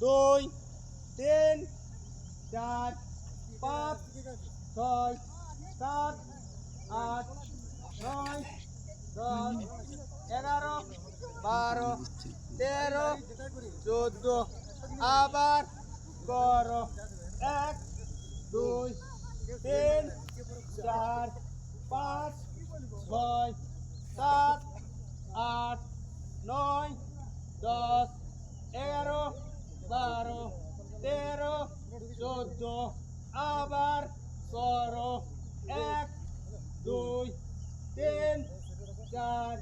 দুই তিন চার পাঁচ ছয় সাত আট নয় 10 11 12 13 14 আবার 12 1 2 3 4 5 6 7 8 9 10 11 12 13 14 আবার 16 1 2 3 4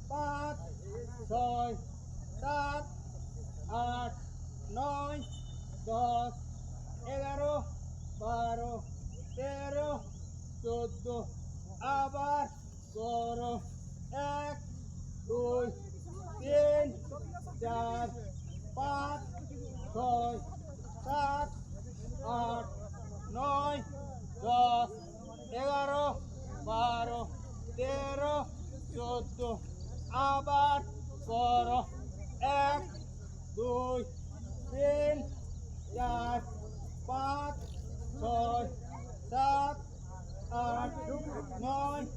5 6 7 8 9 10 11 12 13 14 আবার 16 1 2 3 4 5 6 7 8 9 10 11 12 13 14 আবার 16 1 2 3 4 5 6 7 8 9